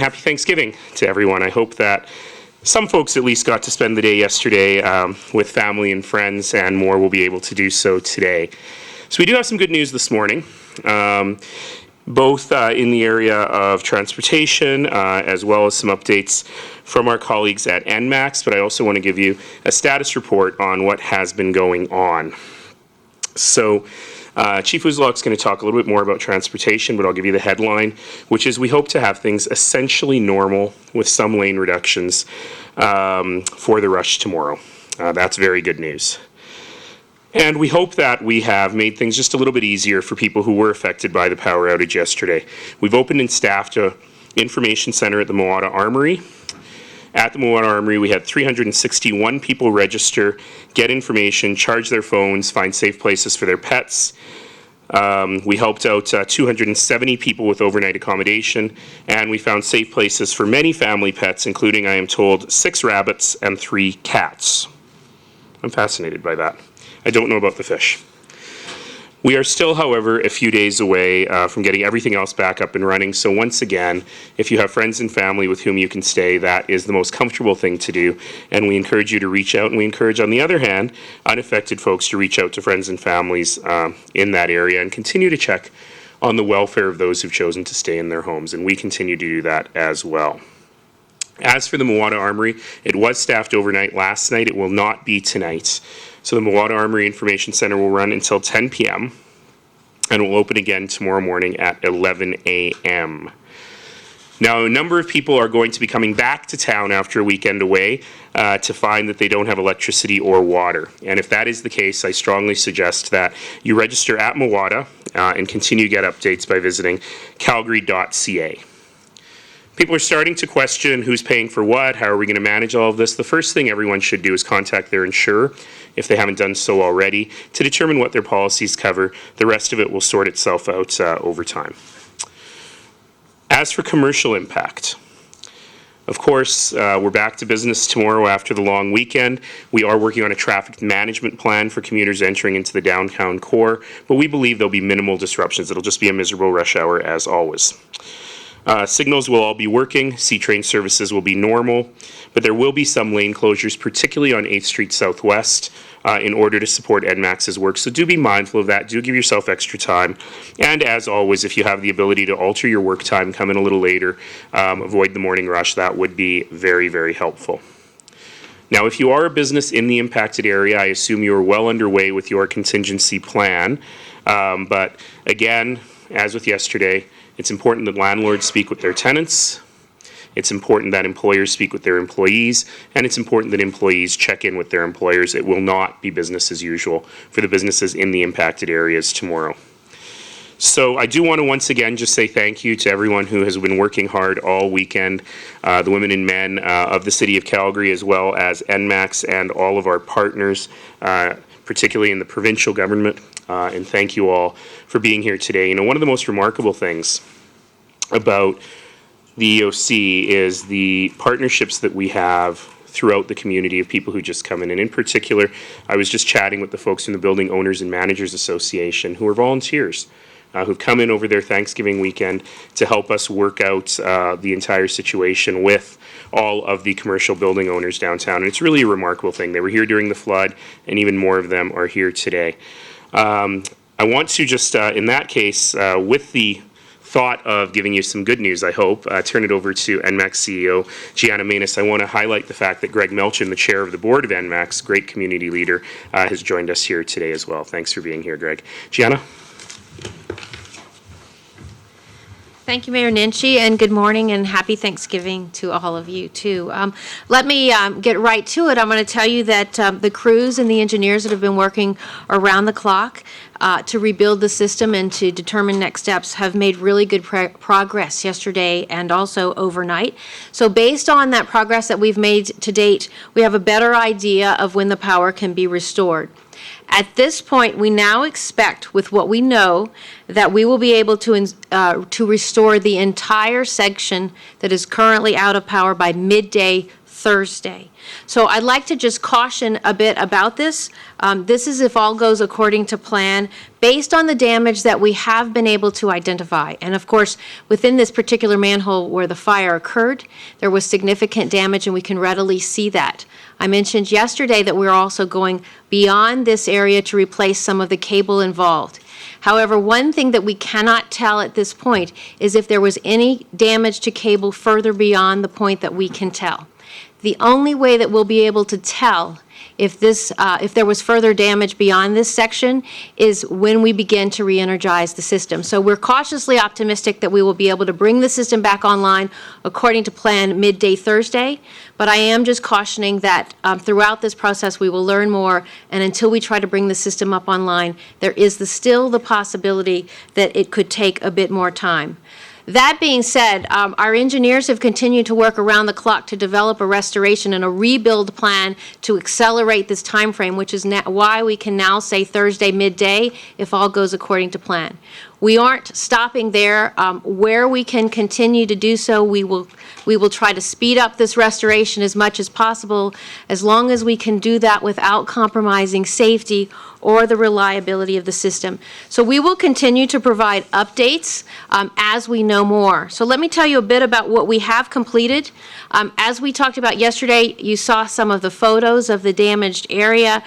Happy Thanksgiving to everyone. I hope that some folks at least got to spend the day yesterday with family and friends, and more will be able to do so today. So we do have some good news this morning, both in the area of transportation as well as some updates from our colleagues at NMAX, but I also want to give you a status report on what has been going on. So Chief Uzalak's going to talk a little bit more about transportation, but I'll give you the headline, which is we hope to have things essentially normal with some lane reductions for the rush tomorrow. That's very good news. And we hope that we have made things just a little bit easier for people who were affected by the power outage yesterday. We've opened and staffed an information center at the Mowata Armory. At the Mowata Armory, we had 361 people register, get information, charge their phones, find safe places for their pets. We helped out 270 people with overnight accommodation, and we found safe places for many family pets, including, I am told, 6 rabbits and 3 cats. I'm fascinated by that. I don't know about the fish. We are still, however, a few days away from getting everything else back up and running. So once again, if you have friends and family with whom you can stay, that is the most comfortable thing to do. And we encourage you to reach out. And we encourage, on the other hand, unaffected folks to reach out to friends and families in that area and continue to check on the welfare of those who've chosen to stay in their homes. And we continue to do that as well. As for the Mowata Armory, it was staffed overnight last night. It will not be tonight. So the Mowata Armory Information Center will run until 10 p.m. and will open again tomorrow morning at 11 a.m. Now, a number of people are going to be coming back to town after a weekend away to find that they don't have electricity or water. And if that is the case, I strongly suggest that you register at Mowata and continue to get updates by visiting calgary.ca. People are starting to question who's paying for what, how are we going to manage all of this. The first thing everyone should do is contact their insurer, if they haven't done so already, to determine what their policies cover. The rest of it will sort itself out over time. As for commercial impact, of course, we're back to business tomorrow after the long weekend. We are working on a traffic management plan for commuters entering into the downtown core, but we believe there'll be minimal disruptions. It'll just be a miserable rush hour as always. Signals will all be working, C-train services will be normal, but there will be some lane closures, particularly on 8th Street Southwest, in order to support NMAX's work. So do be mindful of that. Do give yourself extra time. And as always, if you have the ability to alter your work time, come in a little later, avoid the morning rush, that would be very, very helpful. Now, if you are a business in the impacted area, I assume you are well underway with your contingency plan. But again, as with yesterday, it's important that landlords speak with their tenants, it's important that employers speak with their employees, and it's important that employees check in with their employers. It will not be business as usual for the businesses in the impacted areas tomorrow. So I do want to once again just say thank you to everyone who has been working hard all weekend, the women and men of the City of Calgary, as well as NMAX and all of our partners, particularly in the provincial government. And thank you all for being here today. You know, one of the most remarkable things about the EOC is the partnerships that we have throughout the community of people who just come in. And in particular, I was just chatting with the folks from the Building Owners and Managers Association who are volunteers who've come in over their Thanksgiving weekend to help us work out the entire situation with all of the commercial building owners downtown. And it's really a remarkable thing. They were here during the flood, and even more of them are here today. I want to just, in that case, with the thought of giving you some good news, I hope, turn it over to NMAX CEO Gianna Manus. I want to highlight the fact that Greg Melchin, the chair of the board of NMAX, great community leader, has joined us here today as well. Thanks for being here, Greg. Gianna? Thank you, Mayor Nenshi, and good morning and happy Thanksgiving to all of you, too. Let me get right to it. I'm going to tell you that the crews and the engineers that have been working around the clock to rebuild the system and to determine next steps have made really good progress yesterday and also overnight. So based on that progress that we've made to date, we have a better idea of when the power can be restored. At this point, we now expect, with what we know, that we will be able to restore the entire section that is currently out of power by midday Thursday. So I'd like to just caution a bit about this. This is if all goes according to plan, based on the damage that we have been able to identify. And of course, within this particular manhole where the fire occurred, there was significant damage, and we can readily see that. I mentioned yesterday that we're also going beyond this area to replace some of the cable involved. However, one thing that we cannot tell at this point is if there was any damage to cable further beyond the point that we can tell. The only way that we'll be able to tell if there was further damage beyond this section is when we begin to re-energize the system. So we're cautiously optimistic that we will be able to bring the system back online according to plan midday Thursday, but I am just cautioning that throughout this process we will learn more, and until we try to bring the system up online, there is still the possibility that it could take a bit more time. That being said, our engineers have continued to work around the clock to develop a restoration and a rebuild plan to accelerate this time frame, which is why we can now say Thursday midday if all goes according to plan. We aren't stopping there. Where we can continue to do so, we will try to speed up this restoration as much as possible, as long as we can do that without compromising safety or the reliability of the system. So we will continue to provide updates as we know more. So let me tell you a bit about what we have completed. As we talked about yesterday, you saw some of the photos of the damaged area.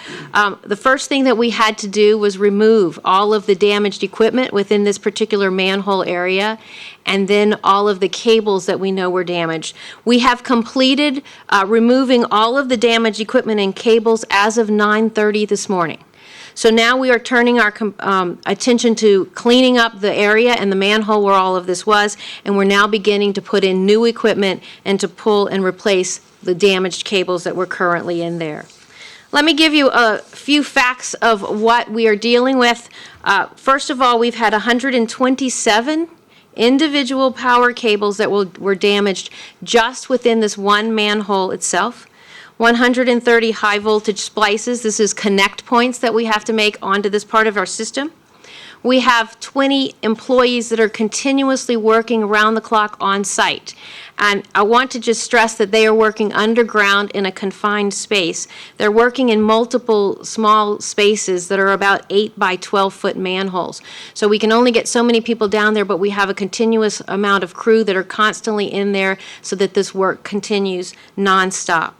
The first thing that we had to do was remove all of the damaged equipment within this particular manhole area, and then all of the cables that we know were damaged. We have completed removing all of the damaged equipment and cables as of 9:30 this morning. So now we are turning our attention to cleaning up the area and the manhole where all of this was, and we're now beginning to put in new equipment and to pull and replace the damaged cables that were currently in there. Let me give you a few facts of what we are dealing with. First of all, we've had 127 individual power cables that were damaged just within this one manhole itself. 130 high voltage splices. This is connect points that we have to make onto this part of our system. We have 20 employees that are continuously working around the clock on site. And I want to just stress that they are working underground in a confined space. They're working in multiple small spaces that are about 8 by 12 foot manholes. So we can only get so many people down there, but we have a continuous amount of crew that are constantly in there so that this work continues nonstop.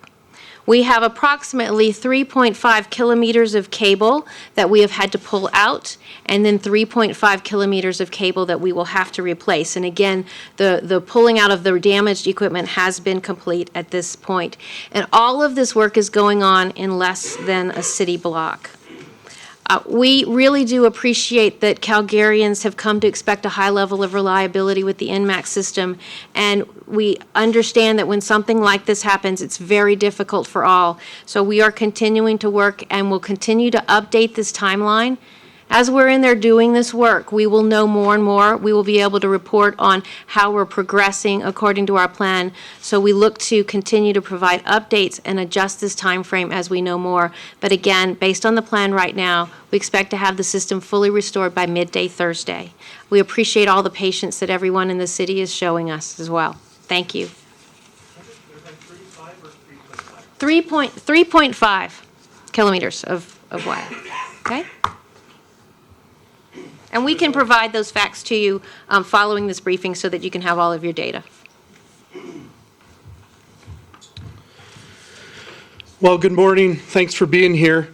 We have approximately 3.5 kilometers of cable that we have had to pull out, and then 3.5 kilometers of cable that we will have to replace. And again, the pulling out of the damaged equipment has been complete at this point. And all of this work is going on in less than a city block. We really do appreciate that Calgarians have come to expect a high level of reliability with the NMAX system, and we understand that when something like this happens, it's very difficult for all. So we are continuing to work and will continue to update this timeline. As we're in there doing this work, we will know more and more. We will be able to report on how we're progressing according to our plan. So we look to continue to provide updates and adjust this time frame as we know more. But again, based on the plan right now, we expect to have the system fully restored by midday Thursday. We appreciate all the patience that everyone in the city is showing us as well. Thank you. 3.5 kilometers of wire. Okay? And we can provide those facts to you following this briefing so that you can have all of your data. Well, good morning. Thanks for being here.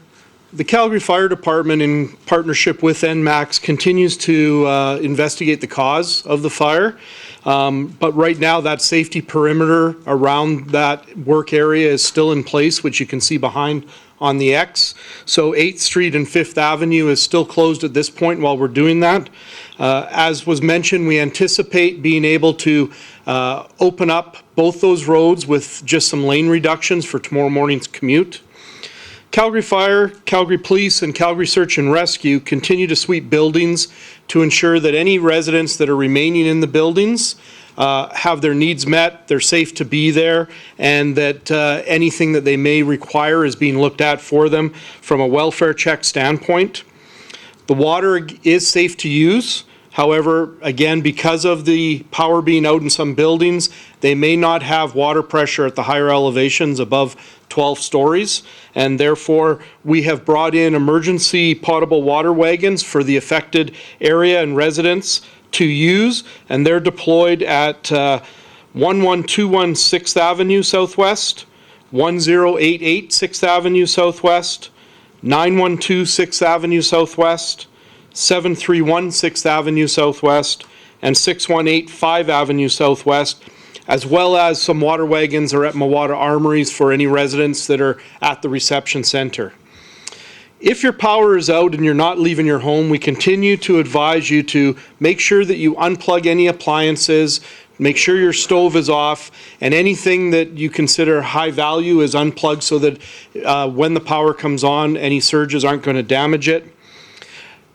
The Calgary Fire Department, in partnership with NMAX, continues to investigate the cause of the fire. But right now, that safety perimeter around that work area is still in place, which you can see behind on the X. So 8th Street and 5th Avenue is still closed at this point while we're doing that. As was mentioned, we anticipate being able to open up both those roads with just some lane reductions for tomorrow morning's commute. Calgary Fire, Calgary Police, and Calgary Search and Rescue continue to sweep buildings to ensure that any residents that are remaining in the buildings have their needs met, they're safe to be there, and that anything that they may require is being looked at for them from a welfare check standpoint. The water is safe to use. However, again, because of the power being out in some buildings, they may not have water pressure at the higher elevations above 12 stories, and therefore we have brought in emergency potable water wagons for the affected area and residents to use, and they're deployed at 1121 6th Avenue Southwest, 1088 6th Avenue Southwest, 912 6th Avenue Southwest, 731 6th Avenue Southwest, and 618 5 Avenue Southwest, as well as some water wagons are at Mawata Armories for any residents that are at the reception center. If your power is out and you're not leaving your home, we continue to advise you to make sure that you unplug any appliances, make sure your stove is off, and anything that you consider high value is unplugged so that when the power comes on, any surges aren't going to damage it.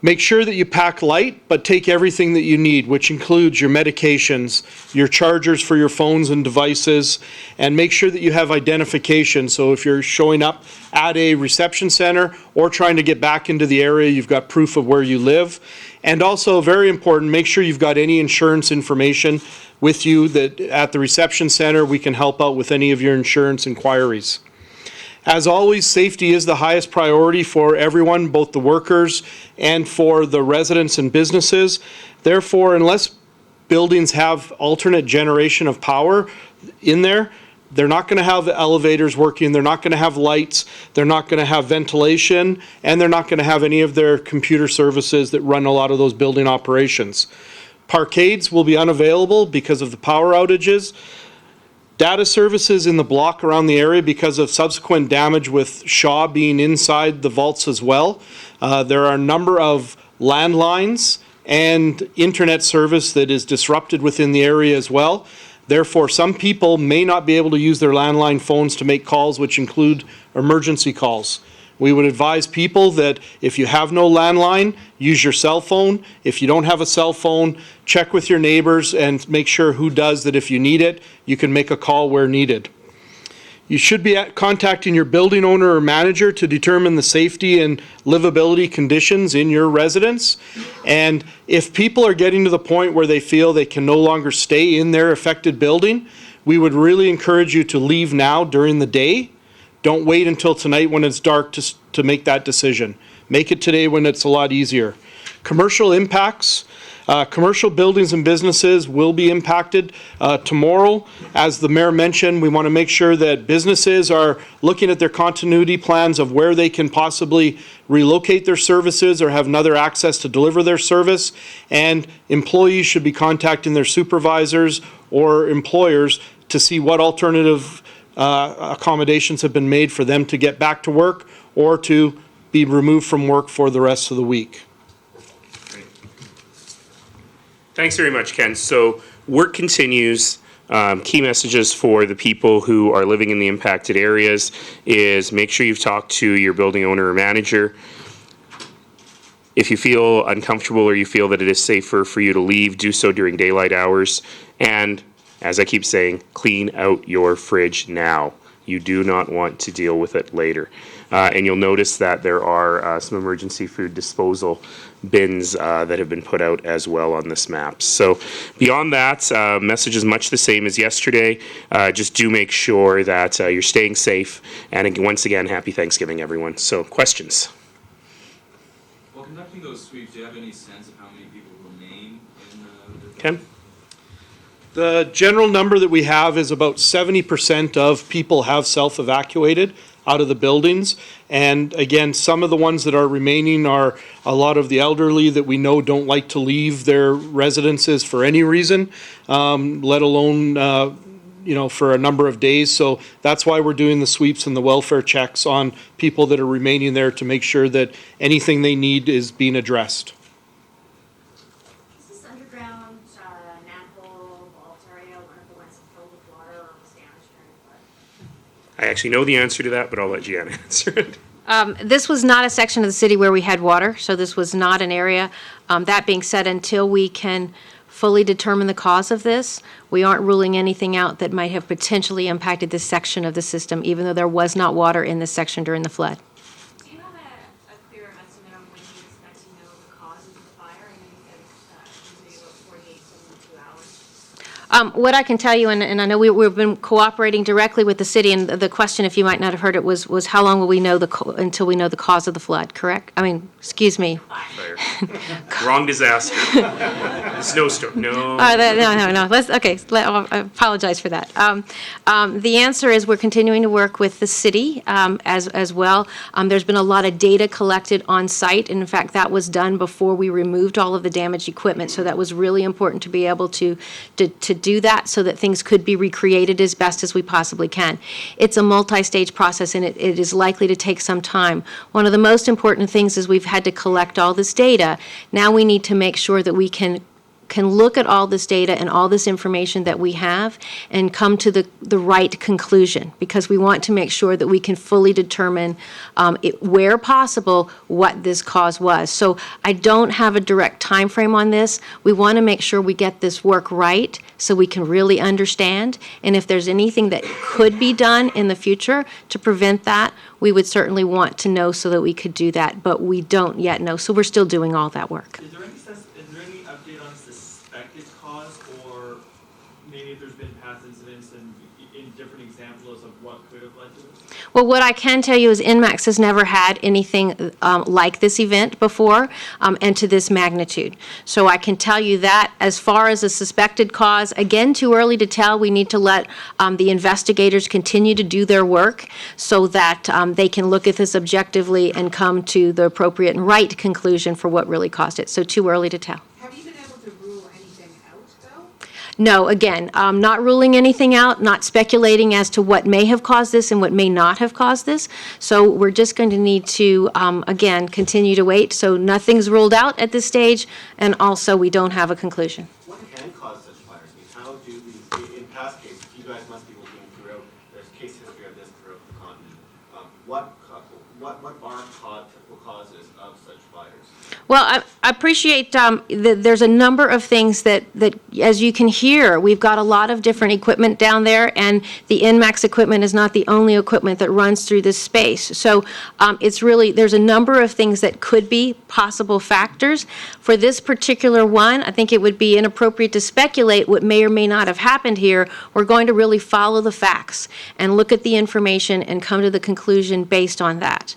Make sure that you pack light, but take everything that you need, which includes your medications, your chargers for your phones and devices, and make sure that you have identification. So if you're showing up at a reception center or trying to get back into the area, you've got proof of where you live. And also, very important, make sure you've got any insurance information with you that at the reception center, we can help out with any of your insurance inquiries. As always, safety is the highest priority for everyone, both the workers and for the residents and businesses. Therefore, unless buildings have alternate generation of power in there, they're not going to have elevators working, they're not going to have lights, they're not going to have ventilation, and they're not going to have any of their computer services that run a lot of those building operations. Parkades will be unavailable because of the power outages. Data services in the block around the area because of subsequent damage with Shaw being inside the vaults as well. There are a number of landlines and internet service that is disrupted within the area as well. Therefore, some people may not be able to use their landline phones to make calls, which include emergency calls. We would advise people that if you have no landline, use your cell phone. If you don't have a cell phone, check with your neighbors and make sure who does, that if you need it, you can make a call where needed. You should be contacting your building owner or manager to determine the safety and livability conditions in your residence. And if people are getting to the point where they feel they can no longer stay in their affected building, we would really encourage you to leave now during the day. Don't wait until tonight when it's dark to make that decision. Make it today when it's a lot easier. Commercial impacts. Commercial buildings and businesses will be impacted tomorrow. As the mayor mentioned, we want to make sure that businesses are looking at their continuity plans of where they can possibly relocate their services or have another access to deliver their service. And employees should be contacting their supervisors or employers to see what alternative accommodations have been made for them to get back to work or to be removed from work for the rest of the week. Thanks very much, Ken. So work continues. Key messages for the people who are living in the impacted areas is make sure you've talked to your building owner or manager. If you feel uncomfortable or you feel that it is safer for you to leave, do so during daylight hours. And as I keep saying, clean out your fridge now. You do not want to deal with it later. And you'll notice that there are some emergency food disposal bins that have been put out as well on this map. So beyond that, message is much the same as yesterday. Just do make sure that you're staying safe. And once again, happy Thanksgiving, everyone. So questions? While conducting those sweeps, do you have any sense of how many people remain in the Ken? The general number that we have is about 70% of people have self-evacuated out of the buildings. And again, some of the ones that are remaining are a lot of the elderly that we know don't like to leave their residences for any reason, let alone for a number of days. So that's why we're doing the sweeps and the welfare checks on people that are remaining there to make sure that anything they need is being addressed. Is this underground manhole vault area one of the ones filled with water or was damaged during the flood? I actually know the answer to that, but I'll let Gianna answer it. This was not a section of the city where we had water, so this was not an area. That being said, until we can fully determine the cause of this, we aren't ruling anything out that might have potentially impacted this section of the system, even though there was not water in this section during the flood. Do you have a clear estimate on when you expect to know the cause of the fire? I know you said it was What I can tell you, and I know we've been cooperating directly with the city, and the question, if you might not have heard it, was how long will we know until we know the cause of the flood, correct? I mean, excuse me. Fire. Wrong disaster. Snowstorm, no. No. I apologize for that. The answer is we're continuing to work with the city as well. There's been a lot of data collected on site, and in fact, that was done before we removed all of the damaged equipment, so that was really important to be able to do that so that things could be recreated as best as we possibly can. It's a multi-stage process, and it is likely to take some time. One of the most important things is we've had to collect all this data. Now we need to make sure that we can look at all this data and all this information that we have and come to the right conclusion, because we want to make sure that we can fully determine, where possible, what this cause was. So I don't have a direct time frame on this. We want to make sure we get this work right so we can really understand. And if there's anything that could be done in the future to prevent that, we would certainly want to know so that we could do that, but we don't yet know. So we're still doing all that work. Is there any update on suspected cause, or maybe if there's been past incidents and in different examples of what could have led to this? Well, what I can tell you is NMAX has never had anything like this event before, and to this magnitude. So I can tell you that as far as a suspected cause, again, too early to tell. We need to let the investigators continue to do their work so that they can look at this objectively and come to the appropriate and right conclusion for what really caused it. So too early to tell. Have you been able to rule anything out, though? No, again, not ruling anything out, not speculating as to what may have caused this and what may not have caused this. So we're just going to need to, again, continue to wait. So nothing's ruled out at this stage, and also we don't have a conclusion. What can cause such fires? I mean, how do these, in past cases, you guys must be looking throughout, there's case history of this throughout the continent. What are typical causes of such fires? Well, I appreciate that there's a number of things that, as you can hear, we've got a lot of different equipment down there, and the NMAX equipment is not the only equipment that runs through this space. So it's really, there's a number of things that could be possible factors. For this particular one, I think it would be inappropriate to speculate what may or may not have happened here. We're going to really follow the facts and look at the information and come to the conclusion based on that.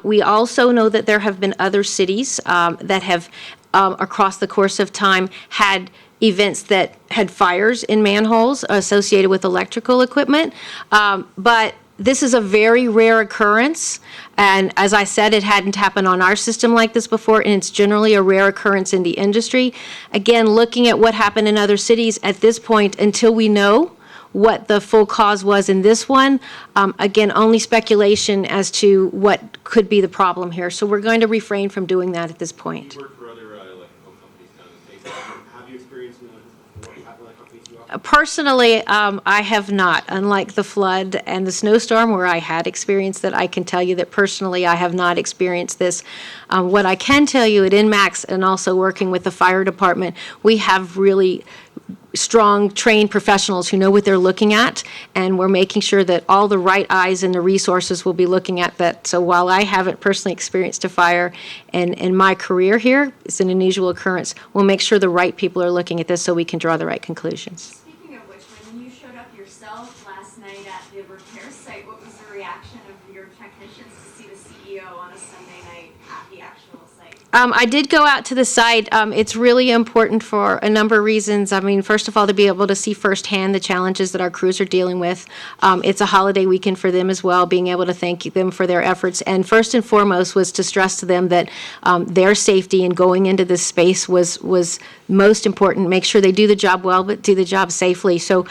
We also know that there have been other cities that have, across the course of time, had events that had fires in manholes associated with electrical equipment. But this is a very rare occurrence. And as I said, it hadn't happened on our system like this before, and it's generally a rare occurrence in the industry. Again, looking at what happened in other cities at this point, until we know what the full cause was in this one, again, only speculation as to what could be the problem here. So we're going to refrain from doing that at this point. You work for other electrical companies down in the States. Have you experienced what happened at companies you offer? Personally, I have not, unlike the flood and the snowstorm where I had experienced that. I can tell you that personally I have not experienced this. What I can tell you at NMAX, and also working with the fire department, we have really strong, trained professionals who know what they're looking at, and we're making sure that all the right eyes and the resources will be looking at that. So while I haven't personally experienced a fire in my career here, it's an unusual occurrence, we'll make sure the right people are looking at this so we can draw the right conclusions. Speaking of which, when you showed up yourself last night at the repair site, what was the reaction of your technicians to see the CEO on a Sunday night at the actual site? I did go out to the site. It's really important for a number of reasons. I mean, first of all, to be able to see firsthand the challenges that our crews are dealing with. It's a holiday weekend for them as well, being able to thank them for their efforts. And first and foremost was to stress to them that their safety and going into this space was most important. Make sure they do the job well, but do the job safely. So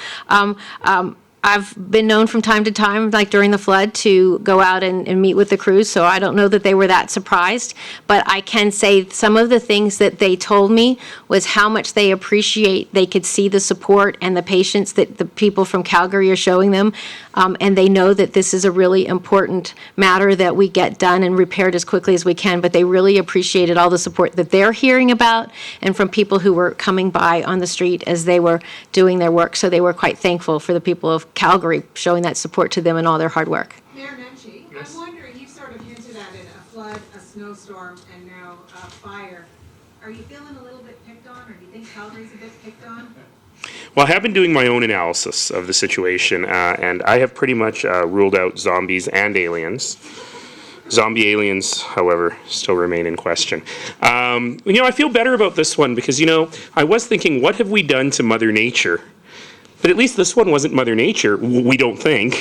I've been known from time to time, like during the flood, to go out and meet with the crews, so I don't know that they were that surprised. But I can say some of the things that they told me was how much they appreciate, they could see the support and the patience that the people from Calgary are showing them, and they know that this is a really important matter that we get done and repaired as quickly as we can, but they really appreciated all the support that they're hearing about and from people who were coming by on the street as they were doing their work, so they were quite thankful for the people of Calgary showing that support to them and all their hard work. Mayor Nenshi, I'm wondering, you sort of hinted at it, a flood, a snowstorm, and now a fire. Are you feeling a little bit picked on, or do you think Calgary's a bit picked on? Well, I have been doing my own analysis of the situation, and I have pretty much ruled out zombies and aliens. Zombie aliens, however, still remain in question. I feel better about this one because, I was thinking, what have we done to Mother Nature? But at least this one wasn't Mother Nature, we don't think,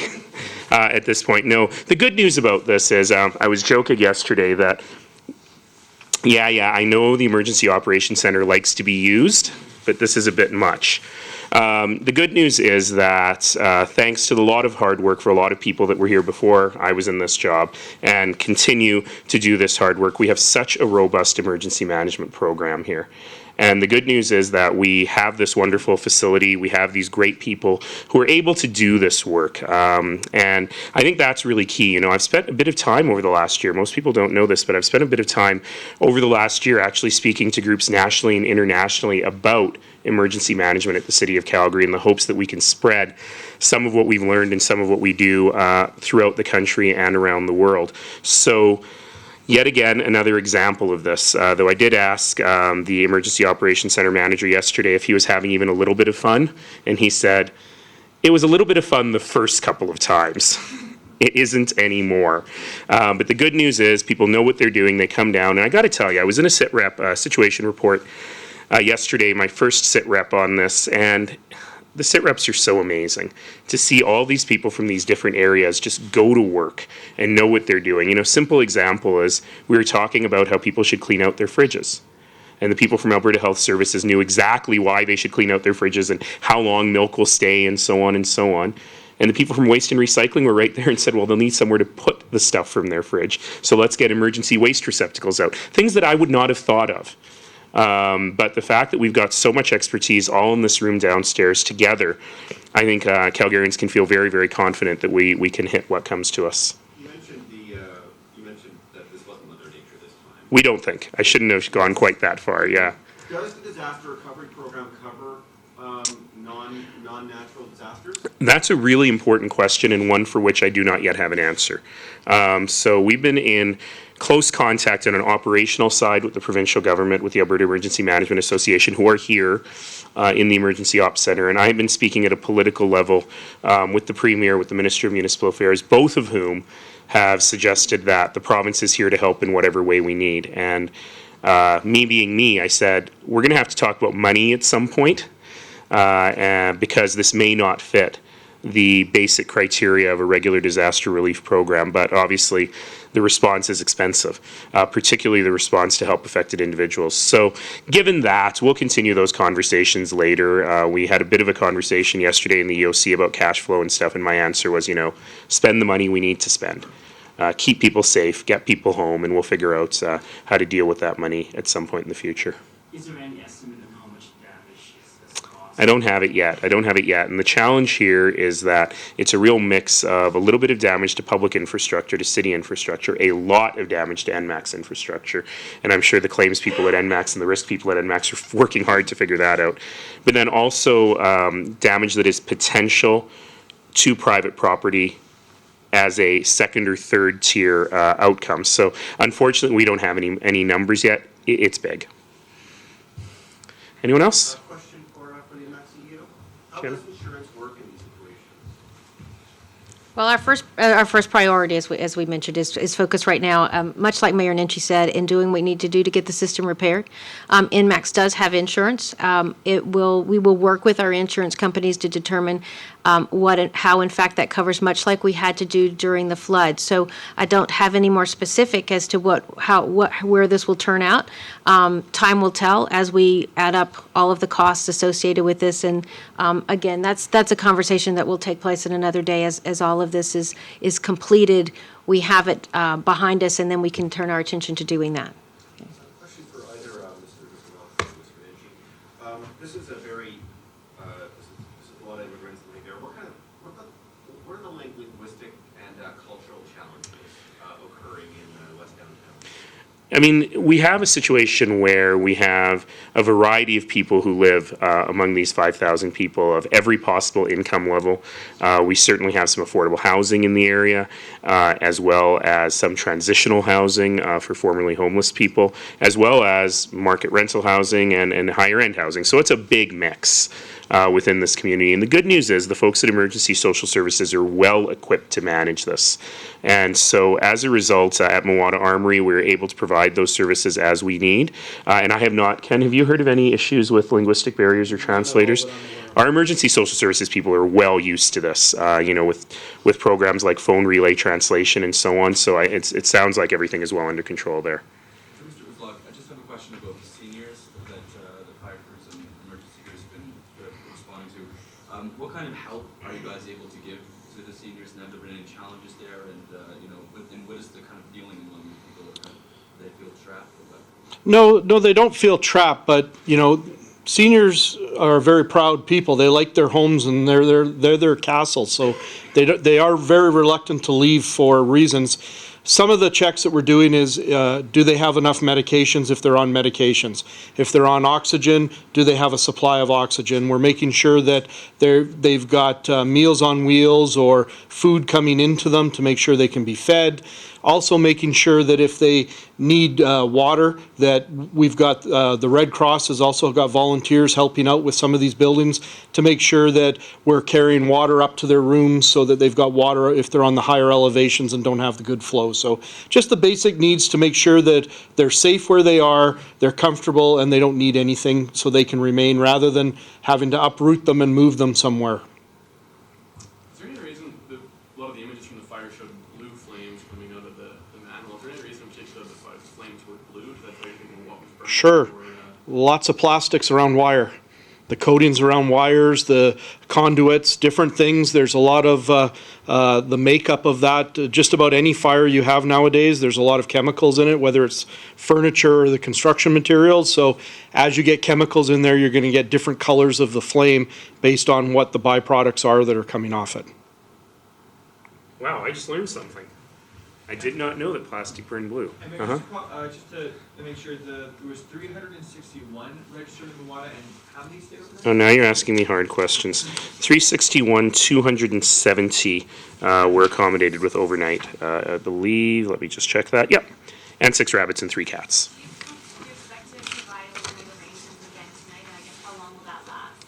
at this point. No, the good news about this is I was joking yesterday that, I know the Emergency Operations Center likes to be used, but this is a bit much. The good news is that thanks to a lot of hard work for a lot of people that were here before I was in this job and continue to do this hard work, we have such a robust emergency management program here. And the good news is that we have this wonderful facility. We have these great people who are able to do this work. And I think that's really key. I've spent a bit of time over the last year. Most people don't know this, but I've spent a bit of time over the last year actually speaking to groups nationally and internationally about emergency management at the City of Calgary in the hopes that we can spread some of what we've learned and some of what we do throughout the country and around the world. So, yet again, another example of this, though I did ask the Emergency Operations Center manager yesterday if he was having even a little bit of fun, and he said, it was a little bit of fun the first couple of times. It isn't anymore. But the good news is people know what they're doing, they come down, and I got to tell you, I was in a SITREP situation report yesterday, my first SITREP on this, and the SITREPs are so amazing to see all these people from these different areas just go to work and know what they're doing. Simple example is we were talking about how people should clean out their fridges. And the people from Alberta Health Services knew exactly why they should clean out their fridges and how long milk will stay and so on and so on. And the people from Waste and Recycling were right there and said, well, they'll need somewhere to put the stuff from their fridge. So let's get emergency waste receptacles out. Things that I would not have thought of. But the fact that we've got so much expertise all in this room downstairs together, I think Calgarians can feel very, very confident that we can hit what comes to us. You mentioned that this wasn't Mother Nature this time. We don't think. I shouldn't have gone quite that far, yeah. Does the disaster recovery program cover non-natural disasters? That's a really important question and one for which I do not yet have an answer. So we've been in close contact on an operational side with the provincial government, with the Alberta Emergency Management Association, who are here in the Emergency Ops Centre. And I've been speaking at a political level with the Premier, with the Minister of Municipal Affairs, both of whom have suggested that the province is here to help in whatever way we need. And me being me, I said, we're going to have to talk about money at some point because this may not fit the basic criteria of a regular disaster relief program, but obviously the response is expensive, particularly the response to help affected individuals. So given that, we'll continue those conversations later. We had a bit of a conversation yesterday in the EOC about cash flow and stuff, and my answer was, spend the money we need to spend. Keep people safe, get people home, and we'll figure out how to deal with that money at some point in the future. Is there any estimate on how much damage this caused? I don't have it yet. And the challenge here is that it's a real mix of a little bit of damage to public infrastructure, to city infrastructure, a lot of damage to NMAX infrastructure. And I'm sure the claims people at NMAX and the risk people at NMAX are working hard to figure that out. But then also damage that is potential to private property as a second or third tier outcome. So unfortunately, we don't have any numbers yet. It's big. Anyone else? Question for the MAC CEO. How Sure. does insurance work in these situations? Well, our first priority, as we mentioned, is focused right now, much like Mayor Nenshi said, in doing what we need to do to get the system repaired. INMAX does have insurance. We will work with our insurance companies to determine how in fact that covers, much like we had to do during the flood. So I don't have any more specific as to where this will turn out. Time will tell as we add up all of the costs associated with this. And again, that's a conversation that will take place in another day as all of this is completed. We have it behind us, and then we can turn our attention to doing that. Question for either Mr. Welch or Mr. Nenshi. This is a very, this is a lot of immigrants living there. What are the linguistic and cultural challenges occurring in West Downtown? I mean, we have a situation where we have a variety of people who live among these 5,000 people of every possible income level. We certainly have some affordable housing in the area, as well as some transitional housing for formerly homeless people, as well as market rental housing and higher end housing. So it's a big mix. within this community. And the good news is the folks at Emergency Social Services are well equipped to manage this. And so as a result, at Mawata Armory, we're able to provide those services as we need. And I have not, Ken, have you heard of any issues with linguistic barriers or translators? Our emergency social services people are well used to this, with programs like phone relay translation and so on. So it sounds like everything is well under control there. So Mr. Whitlock, I just have a question about the seniors that the fire crews and emergency crews have been responding to. What kind of help are you guys able to give to the seniors, and have there been any challenges there? And what is the kind of feeling among people? Do they feel trapped or what? No, they don't feel trapped, but, seniors are very proud people. They like their homes and they're their castle, so they are very reluctant to leave for reasons. Some of the checks that we're doing is, do they have enough medications if they're on medications? If they're on oxygen, do they have a supply of oxygen? We're making sure that they've got Meals on Wheels or food coming into them to make sure they can be fed. Also making sure that if they need water, that we've got, the Red Cross has also got volunteers helping out with some of these buildings to make sure that we're carrying water up to their rooms so that they've got water if they're on the higher elevations and don't have the good flow. So just the basic needs to make sure that they're safe where they are, they're comfortable, and they don't need anything so they can remain rather than having to uproot them and move them somewhere. Is there any reason that a lot of the images from the fire showed blue flames coming out of the manhole? Is there any reason in particular the flames were blue? That's why you're thinking what was burning? Sure. Or, Lots of plastics around wire. The coatings around wires, the conduits, different things. There's a lot of the makeup of that. Just about any fire you have nowadays, there's a lot of chemicals in it, whether it's furniture or the construction materials. So as you get chemicals in there, you're going to get different colors of the flame based on what the byproducts are that are coming off it. Wow, I just learned something. I did not know that plastic burned blue. And maybe just to make sure, there was 361 registered in Mawata, and how many stay overnight? Oh, now you're asking me hard questions. 361, 270 were accommodated with overnight. I believe, let me just check that. Yep. And 6 rabbits and 3 cats. Do you expect to provide overnight arrangements again tonight, and I guess how long will that last?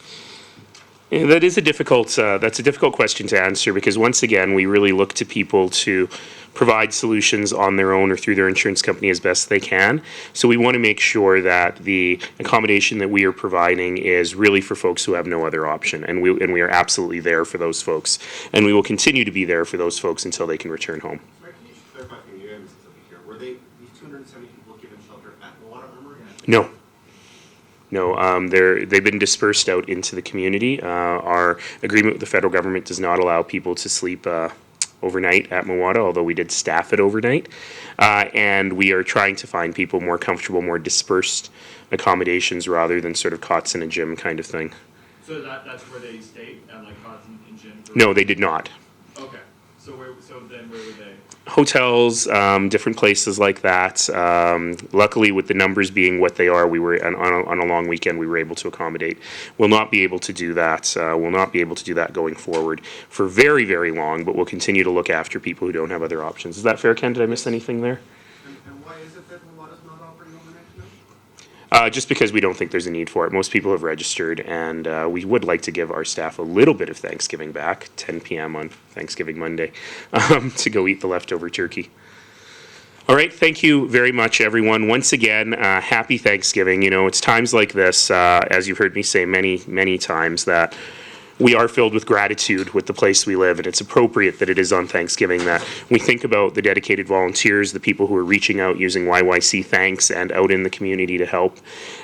Yeah, that is a difficult question to answer, because once again, we really look to people to provide solutions on their own or through their insurance company as best they can. So we want to make sure that the accommodation that we are providing is really for folks who have no other option, and we are absolutely there for those folks, and we will continue to be there for those folks until they can return home. Sorry, can you just clarify for me, you have something here. Were these 270 people given shelter at Mawata Armory? No. No, they've been dispersed out into the community. Our agreement with the federal government does not allow people to sleep overnight at Mawata, although we did staff it overnight. And we are trying to find people more comfortable, more dispersed accommodations rather than sort of cots in a gym kind of thing. So that's where they stayed, at like cots and gym? No, they did not. Okay, so then where were they? Hotels, different places like that. Luckily, with the numbers being what they are, we were on a long weekend. We were able to accommodate. We'll not be able to do that. We'll not be able to do that going forward for very, very long. But we'll continue to look after people who don't have other options. Is that fair, Ken? Did I miss anything there? And why is it that Mawata's not offering overnight tonight? Just because we don't think there's a need for it. Most people have registered, and we would like to give our staff a little bit of Thanksgiving back, 10 p.m. on Thanksgiving Monday, to go eat the leftover turkey. All right, thank you very much, everyone. Once again, happy Thanksgiving. You know, it's times like this, as you've heard me say many, many times, that we are filled with gratitude with the place we live, and it's appropriate that it is on Thanksgiving that we think about the dedicated volunteers, the people who are reaching out using YYC Thanks and out in the community to help,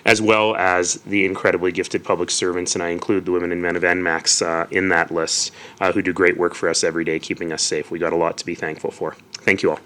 as well as the incredibly gifted public servants, and I include the women and men of NMAX in that list, who do great work for us every day, keeping us safe. We got a lot to be thankful for. Thank you all.